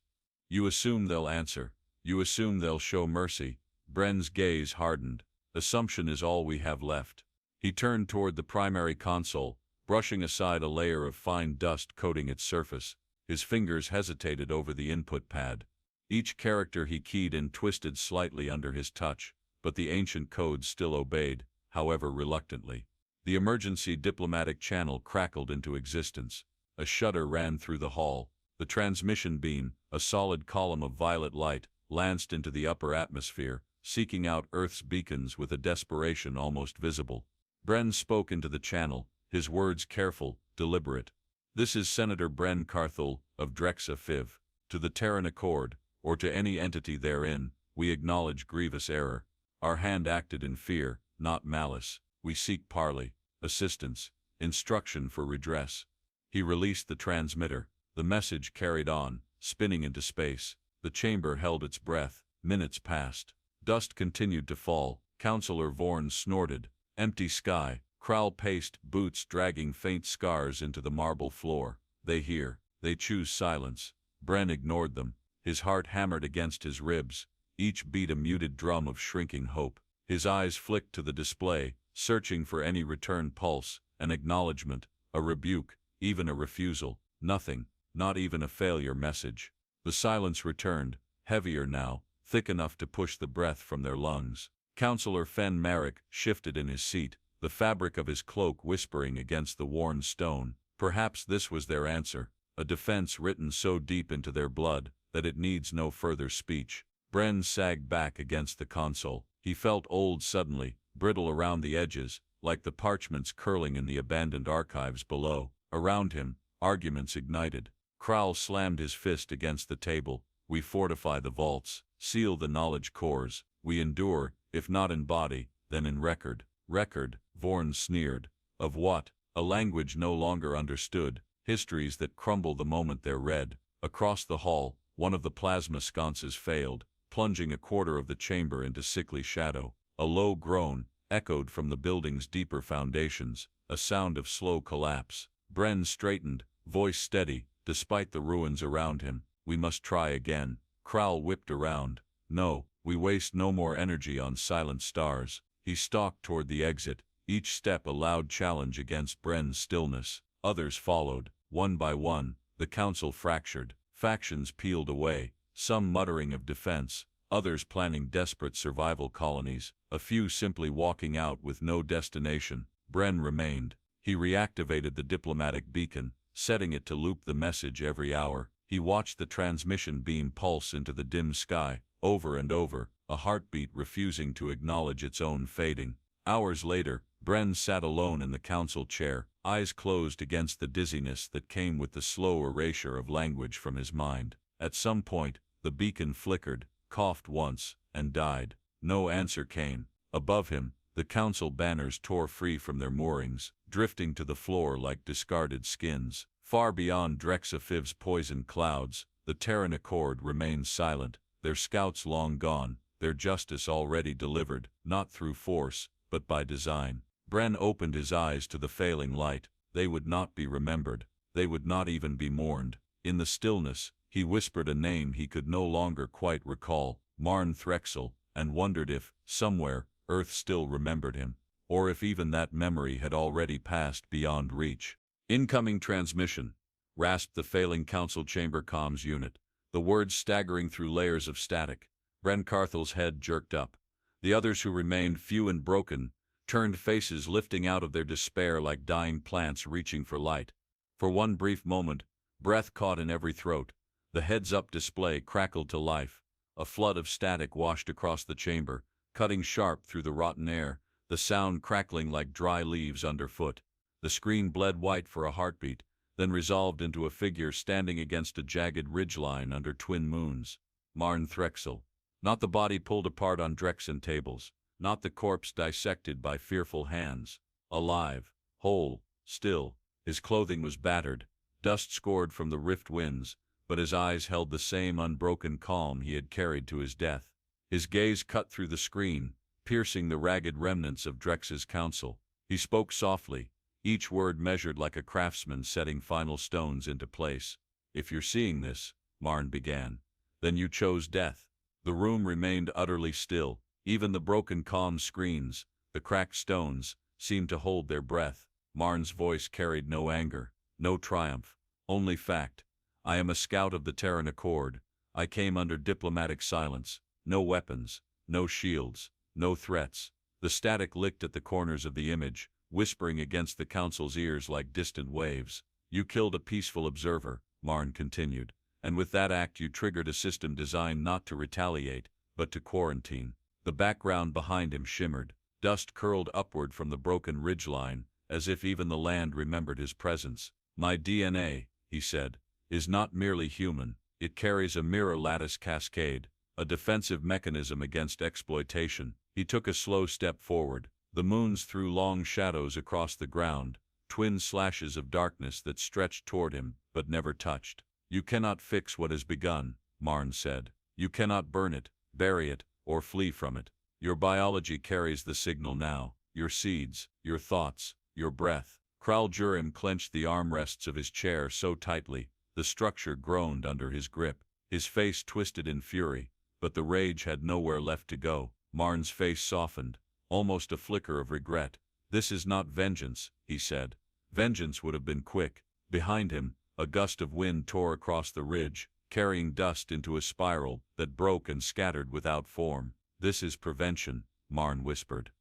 "You assume they'll answer. You assume they'll show mercy." Bren's gaze hardened. "Assumption is all we have left." He turned toward the primary console, brushing aside a layer of fine dust coating its surface. His fingers hesitated over the input pad. Each character he keyed in twisted slightly under his touch, but the ancient code still obeyed, however reluctantly. The emergency diplomatic channel crackled into existence. A shudder ran through the hall. The transmission beam, a solid column of violet light, lanced into the upper atmosphere, seeking out Earth's beacons with a desperation almost visible. Bren spoke into the channel, his words careful, deliberate. "This is Senator Bren Carthel of Drexxa-IV. To the Terran Accord, or to any entity therein, we acknowledge grievous error. Our hand acted in fear, not malice. We seek parley, assistance, instruction for redress." He released the transmitter. The message carried on, spinning into space. The chamber held its breath. Minutes passed. Dust continued to fall. Counselor Vorn snorted. Empty sky. Kral paced, boots dragging faint scars into the marble floor. "They hear. They choose silence." Bren ignored them. His heart hammered against his ribs, each beat a muted drum of shrinking hope. His eyes flicked to the display, searching for any return pulse, an acknowledgement, a rebuke, even a refusal. Nothing, not even a failure message. The silence returned, heavier now, thick enough to push the breath from their lungs. Counselor Fen Marek shifted in his seat, the fabric of his cloak whispering against the worn stone. Perhaps this was their answer, a defense written so deep into their blood that it needs no further speech. Bren sagged back against the console. He felt old suddenly, brittle around the edges, like the parchments curling in the abandoned archives below. Around him, arguments ignited. Kral slammed his fist against the table. "We fortify the vaults, seal the knowledge cores. We endure, if not in body, then in record." Record, Vorn sneered. Of what? A language no longer understood, histories that crumble the moment they're read. Across the hall, one of the plasma sconces failed, plunging a quarter of the chamber into sickly shadow. A low groan echoed from the building's deeper foundations, a sound of slow collapse. Bren straightened, voice steady, despite the ruins around him. "We must try again." Kral whipped around. "No, we waste no more energy on silent stars." He stalked toward the exit, each step a loud challenge against Bren's stillness. Others followed, one by one. The council fractured. Factions peeled away, some muttering of defense, others planning desperate survival colonies, a few simply walking out with no destination. Bren remained. He reactivated the diplomatic beacon, setting it to loop the message every hour. He watched the transmission beam pulse into the dim sky, over and over, a heartbeat refusing to acknowledge its own fading. Hours later, Bren sat alone in the council chair, eyes closed against the dizziness that came with the slow erasure of language from his mind. At some point, the beacon flickered, coughed once, and died. No answer came. Above him, the council banners tore free from their moorings, drifting to the floor like discarded skins. Far beyond Drexxa-VI's poisoned clouds, the Terran Accord remained silent, their scouts long gone, their justice already delivered, not through force, but by design. Bren opened his eyes to the failing light. They would not be remembered. They would not even be mourned. In the stillness, he whispered a name he could no longer quite recall, Marn Threxil, and wondered if, somewhere, Earth still remembered him, or if even that memory had already passed beyond reach. "Incoming transmission," rasped the failing council chamber comms unit, the words staggering through layers of static. Bren Carthel's head jerked up. The others who remained, few and broken, turned faces lifting out of their despair like dying plants reaching for light. For one brief moment, breath caught in every throat. The heads-up display crackled to life. A flood of static washed across the chamber, cutting sharp through the rotten air, the sound crackling like dry leaves underfoot. The screen bled white for a heartbeat, then resolved into a figure standing against a jagged ridgeline under twin moons. Marn Threxil. Not the body pulled apart on Drexan tables, not the corpse dissected by fearful hands. Alive, whole, still. His clothing was battered, dust scored from the rift winds, but his eyes held the same unbroken calm he had carried to his death. His gaze cut through the screen, piercing the ragged remnants of Drex's council. He spoke softly, each word measured like a craftsman setting final stones into place. "If you're seeing this," Marn began, "then you chose death." The room remained utterly still. Even the broken comm screens, the cracked stones, seemed to hold their breath. Marn's voice carried no anger, no triumph, only fact. "I am a scout of the Terran Accord. I came under diplomatic silence. No weapons, no shields, no threats." The static licked at the corners of the image, whispering against the council's ears like distant waves. "You killed a peaceful observer," Marn continued, "and with that act you triggered a system designed not to retaliate, but to quarantine." The background behind him shimmered. Dust curled upward from the broken ridgeline, as if even the land remembered his presence. "My DNA," he said, "is not merely human. It carries a mirror-lattice cascade, a defensive mechanism against exploitation." He took a slow step forward. The moons threw long shadows across the ground, twin slashes of darkness that stretched toward him but never touched. "You cannot fix what has begun," Marn said. "You cannot burn it, bury it, or flee from it. Your biology carries the signal now, your seeds, your thoughts, your breath." Kral Jurim clenched the armrests of his chair so tightly, the structure groaned under his grip. His face twisted in fury, but the rage had nowhere left to go. Marn's face softened, almost a flicker of regret. "This is not vengeance," he said. "Vengeance would have been quick." Behind him, a gust of wind tore across the ridge, carrying dust into a spiral that broke and scattered without form. "This is prevention," Marn whispered.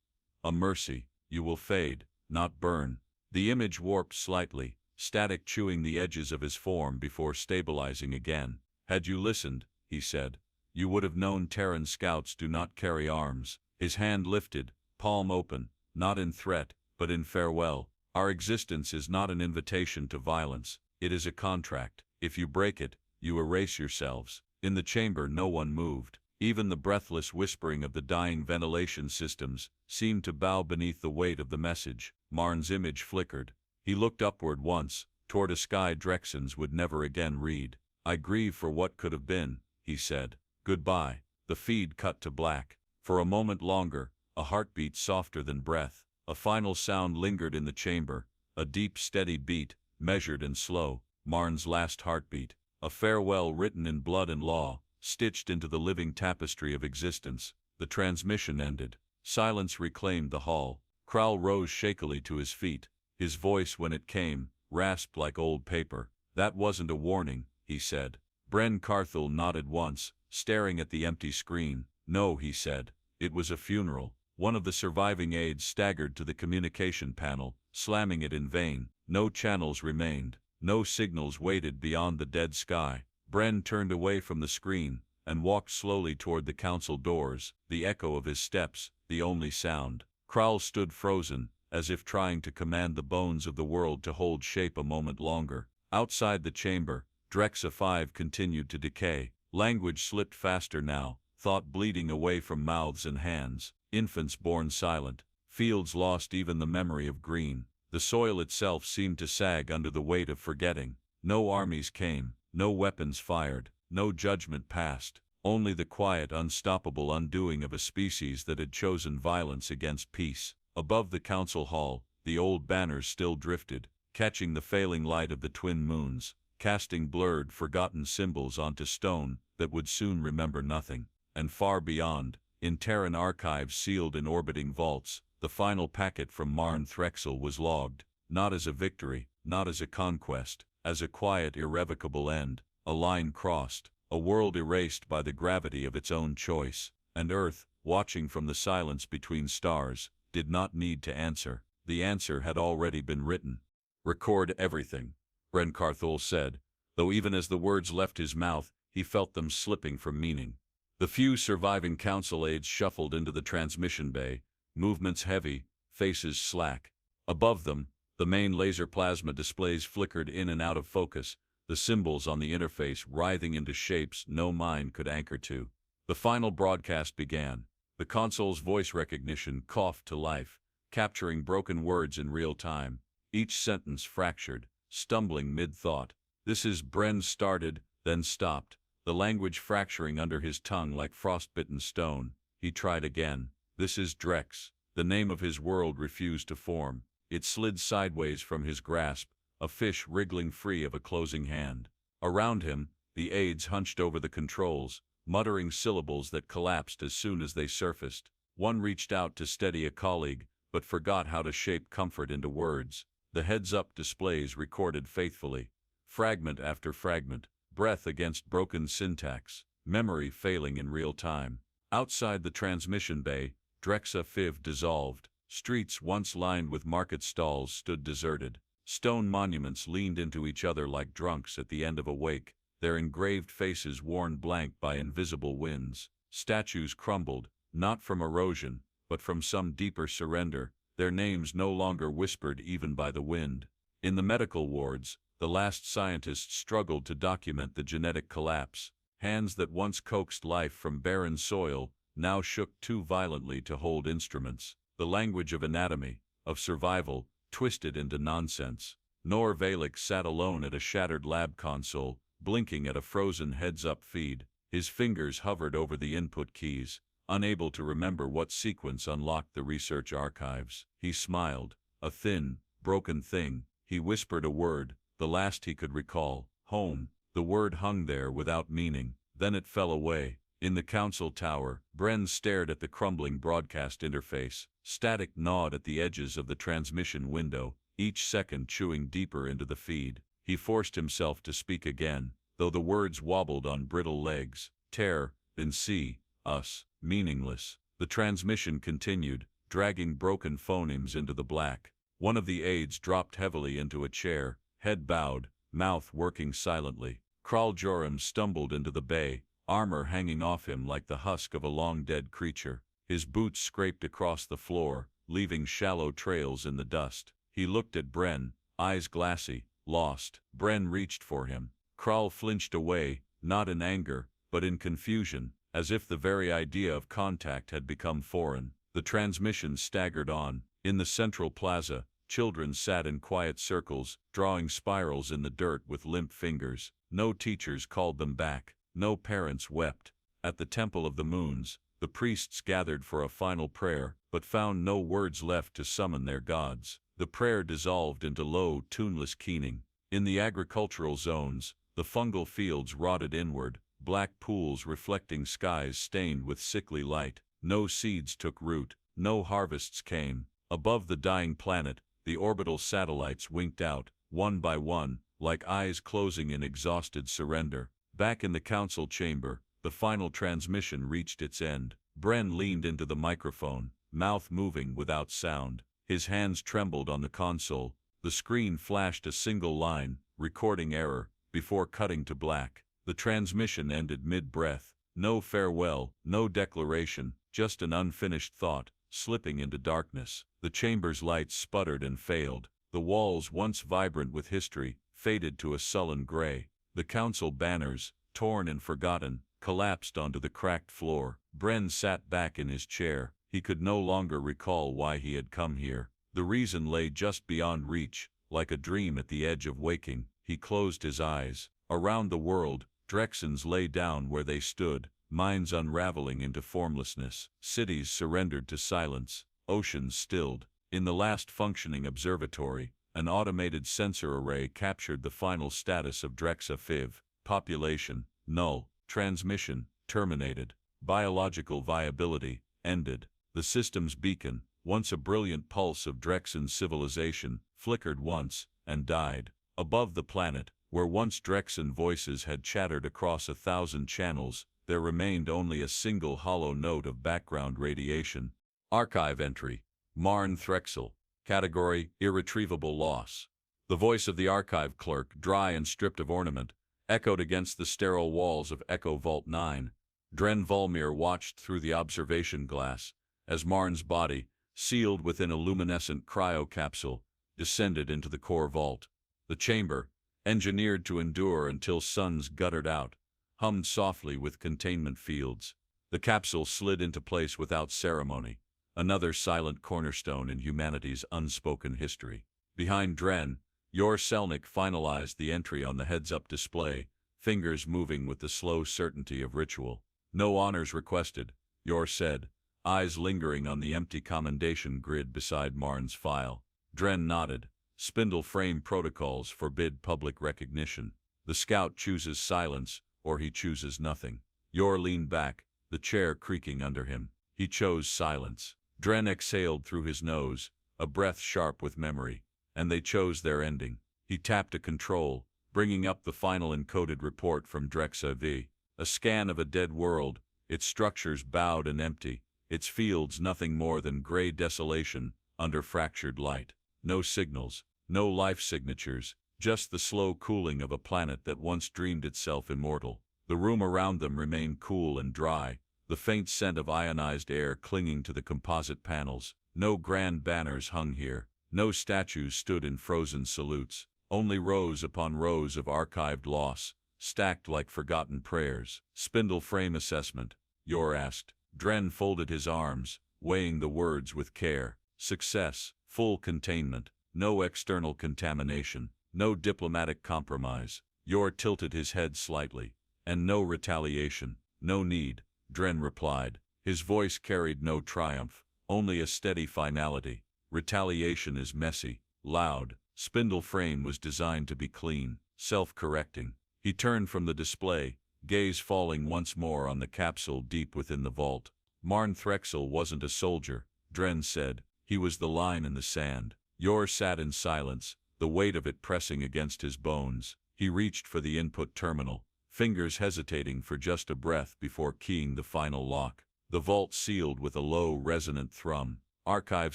"A mercy. You will fade, not burn." The image warped slightly, static chewing the edges of his form before stabilizing again. "Had you listened," he said, "you would have known Terran scouts do not carry arms." His hand lifted, palm open, not in threat, but in farewell. "Our existence is not an invitation to violence. It is a contract. If you break it, you erase yourselves." In the chamber no one moved. Even the breathless whispering of the dying ventilation systems seemed to bow beneath the weight of the message. Marn's image flickered. He looked upward once, toward a sky Drexans would never again read. "I grieve for what could have been," he said. "Goodbye." The feed cut to black. For a moment longer, a heartbeat softer than breath. A final sound lingered in the chamber, a deep steady beat, measured and slow. Marn's last heartbeat. A farewell written in blood and law, stitched into the living tapestry of existence. The transmission ended. Silence reclaimed the hall. Kral rose shakily to his feet. His voice, when it came, rasped like old paper. "That wasn't a warning," he said. Bren Carthel nodded once, staring at the empty screen. "No," he said. "It was a funeral." One of the surviving aides staggered to the communication panel, slamming it in vain. No channels remained. No signals waited beyond the dead sky. Bren turned away from the screen and walked slowly toward the council doors, the echo of his steps, the only sound. Kral stood frozen, as if trying to command the bones of the world to hold shape a moment longer. Outside the chamber, Drexxa-V continued to decay. Language slipped faster now, thought bleeding away from mouths and hands. Infants born silent. Fields lost even the memory of green. The soil itself seemed to sag under the weight of forgetting. No armies came, no weapons fired, no judgment passed. Only the quiet, unstoppable undoing of a species that had chosen violence against peace. Above the council hall, the old banners still drifted, catching the failing light of the twin moons, casting blurred, forgotten symbols onto stone that would soon remember nothing. And far beyond, in Terran archives sealed in orbiting vaults, the final packet from Marn Threxil was logged, not as a victory, not as a conquest, as a quiet, irrevocable end, a line crossed, a world erased by the gravity of its own choice. And Earth, watching from the silence between stars, did not need to answer. The answer had already been written. "Record everything," Bren Carthel said. though even as the words left his mouth, he felt them slipping from meaning. The few surviving council aides shuffled into the transmission bay, movements heavy, faces slack. Above them, the main laser plasma displays flickered in and out of focus, the symbols on the interface writhing into shapes no mind could anchor to. The final broadcast began. The console's voice recognition coughed to life, capturing broken words in real time, each sentence fractured, stumbling mid-thought. "This is..." Bren started, then stopped, the language fracturing under his tongue like frostbitten stone. He tried again. "This is Drex." The name of his world refused to form. It slid sideways from his grasp, a fish wriggling free of a closing hand. Around him, the aides hunched over the controls, muttering syllables that collapsed as soon as they surfaced. One reached out to steady a colleague, but forgot how to shape comfort into words. The heads-up displays recorded faithfully. Fragment after fragment, breath against broken syntax, memory failing in real time. Outside the transmission bay, Drexxa-IV dissolved. Streets once lined with market stalls stood deserted. Stone monuments leaned into each other like drunks at the end of a wake, their engraved faces worn blank by invisible winds. Statues crumbled, not from erosion, but from some deeper surrender, their names no longer whispered even by the wind. In the medical wards, the last scientists struggled to document the genetic collapse. Hands that once coaxed life from barren soil now shook too violently to hold instruments. The language of anatomy, of survival, twisted into nonsense. Nor Valek sat alone at a shattered lab console, blinking at a frozen heads-up feed. His fingers hovered over the input keys, unable to remember what sequence unlocked the research archives. He smiled. A thin, broken thing. He whispered a word, the last he could recall. Home. The word hung there without meaning. Then it fell away. In the council tower, Bren stared at the crumbling broadcast interface. Static gnawed at the edges of the transmission window, each second chewing deeper into the feed. He forced himself to speak again, though the words wobbled on brittle legs. Tear, then see, us, meaningless. The transmission continued, dragging broken phonemes into the black. One of the aides dropped heavily into a chair, head bowed, mouth working silently. Kral Joram stumbled into the bay, armor hanging off him like the husk of a long-dead creature. His boots scraped across the floor, leaving shallow trails in the dust. He looked at Bren, eyes glassy, lost. Bren reached for him. Kral flinched away, not in anger, but in confusion, as if the very idea of contact had become foreign. The transmission staggered on. In the central plaza, children sat in quiet circles, drawing spirals in the dirt with limp fingers. No teachers called them back. No parents wept. At the Temple of the Moons, the priests gathered for a final prayer, but found no words left to summon their gods. The prayer dissolved into low, tuneless keening. In the agricultural zones, the fungal fields rotted inward, black pools reflecting skies stained with sickly light. No seeds took root, no harvests came. Above the dying planet, the orbital satellites winked out, one by one, like eyes closing in exhausted surrender. Back in the council chamber, the final transmission reached its end. Bren leaned into the microphone, mouth moving without sound. His hands trembled on the console. The screen flashed a single line, recording error, before cutting to black. The transmission ended mid-breath. No farewell, no declaration, just an unfinished thought, slipping into darkness. The chamber's lights sputtered and failed. The walls, once vibrant with history, faded to a sullen gray. The council banners, torn and forgotten, collapsed onto the cracked floor. Bren sat back in his chair. He could no longer recall why he had come here. The reason lay just beyond reach, like a dream at the edge of waking. He closed his eyes. Around the world, Drexans lay down where they stood, minds unraveling into formlessness. Cities surrendered to silence, oceans stilled. In the last functioning observatory, an automated sensor array captured the final status of Drexxa-IV. Population, null. Transmission, terminated. Biological viability, ended. The system's beacon, once a brilliant pulse of Drexan civilization, flickered once, and died. Above the planet, where once Drexan voices had chattered across 1,000 channels, there remained only a single hollow note of background radiation. Archive entry: Marn Threxil. Category: irretrievable loss. The voice of the archive clerk, dry and stripped of ornament, echoed against the sterile walls of Echo Vault 9. Dren Volmir watched through the observation glass as Marn's body, sealed within a luminescent cryocapsule, descended into the core vault. The chamber, engineered to endure until suns guttered out, hummed softly with containment fields. The capsule slid into place without ceremony, another silent cornerstone in humanity's unspoken history. Behind Dren, Yor Selnik finalized the entry on the heads-up display, fingers moving with the slow certainty of ritual. "No honors requested," Yor said, eyes lingering on the empty commendation grid beside Marn's file. Dren nodded. "Spindle frame protocols forbid public recognition. The scout chooses silence, or he chooses nothing." Yor leaned back, the chair creaking under him. He chose silence. Dren exhaled through his nose, a breath sharp with memory, and they chose their ending. He tapped a control, bringing up the final encoded report from Drexxa-IV. A scan of a dead world, its structures bowed and empty, its fields nothing more than gray desolation under fractured light. No signals, no life signatures, just the slow cooling of a planet that once dreamed itself immortal. The room around them remained cool and dry, the faint scent of ionized air clinging to the composite panels. No grand banners hung here, no statues stood in frozen salutes, only rows upon rows of archived loss, stacked like forgotten prayers. "Spindle frame assessment," Yor asked. Dren folded his arms, weighing the words with care. "Success, full containment, no external contamination, no diplomatic compromise." Yor tilted his head slightly. "And no retaliation, no need," Dren replied. His voice carried no triumph, only a steady finality. "Retaliation is messy, loud. Spindle frame was designed to be clean, self-correcting." He turned from the display, gaze falling once more on the capsule deep within the vault. "Marn Threxil wasn't a soldier," Dren said. "He was the line in the sand." Yor sat in silence, the weight of it pressing against his bones. He reached for the input terminal, fingers hesitating for just a breath before keying the final lock. The vault sealed with a low, resonant thrum. Archive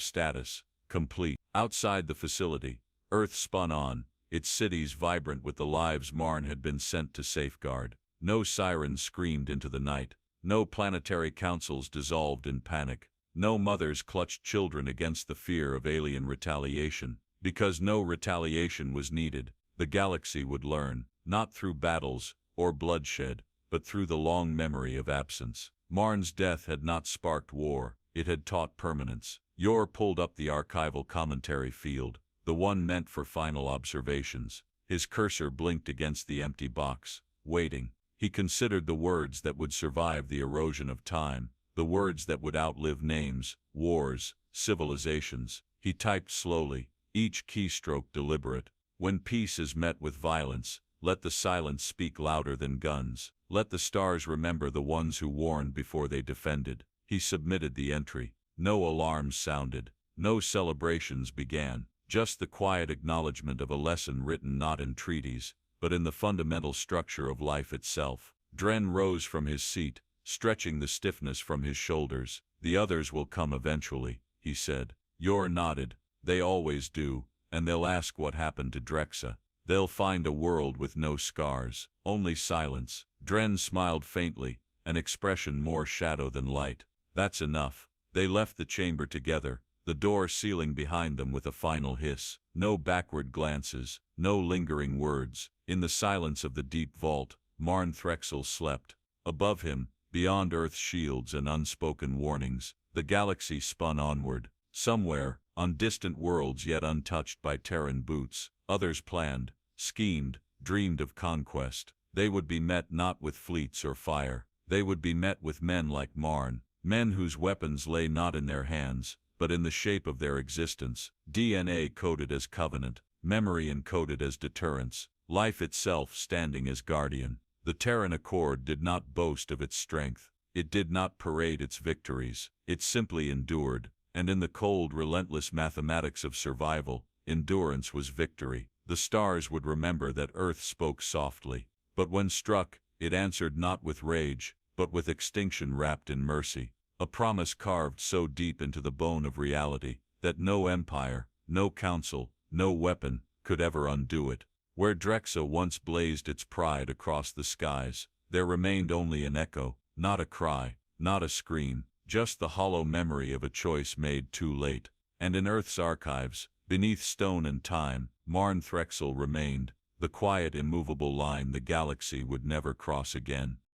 status, complete. Outside the facility, Earth spun on, its cities vibrant with the lives Marn had been sent to safeguard. No sirens screamed into the night. No planetary councils dissolved in panic. No mothers clutched children against the fear of alien retaliation. Because no retaliation was needed, the galaxy would learn, not through battles or bloodshed, but through the long memory of absence. Marn's death had not sparked war, it had taught permanence. Yor pulled up the archival commentary field, the one meant for final observations. His cursor blinked against the empty box, waiting. He considered the words that would survive the erosion of time, the words that would outlive names, wars, civilizations. He typed slowly, each keystroke deliberate. "When peace is met with violence, let the silence speak louder than guns. Let the stars remember the ones who warned before they defended." He submitted the entry. No alarms sounded. No celebrations began. Just the quiet acknowledgement of a lesson written not in treaties, but in the fundamental structure of life itself. Dren rose from his seat, stretching the stiffness from his shoulders. "The others will come eventually," he said. Yor nodded. "They always do, and they'll ask what happened to Drexxa. They'll find a world with no scars, only silence." Dren smiled faintly, an expression more shadow than light. "That's enough." They left the chamber together, the door sealing behind them with a final hiss. No backward glances, no lingering words. In the silence of the deep vault, Marn Threxil slept. Above him, beyond Earth's shields and unspoken warnings, the galaxy spun onward. Somewhere, on distant worlds yet untouched by Terran boots, others planned, schemed, dreamed of conquest. They would be met not with fleets or fire. They would be met with men like Marn, men whose weapons lay not in their hands, but in the shape of their existence. DNA coded as covenant, memory encoded as deterrence, life itself standing as guardian. The Terran Accord did not boast of its strength. It did not parade its victories. It simply endured, and in the cold, relentless mathematics of survival, endurance was victory. The stars would remember that Earth spoke softly, but when struck, it answered not with rage, but with extinction wrapped in mercy. A promise carved so deep into the bone of reality that no empire, no council, no weapon could ever undo it. Where Drexxa once blazed its pride across the skies, there remained only an echo, not a cry, not a scream, just the hollow memory of a choice made too late. And in Earth's archives, beneath stone and time, Marn Threxil remained, the quiet, immovable line the galaxy would never cross again.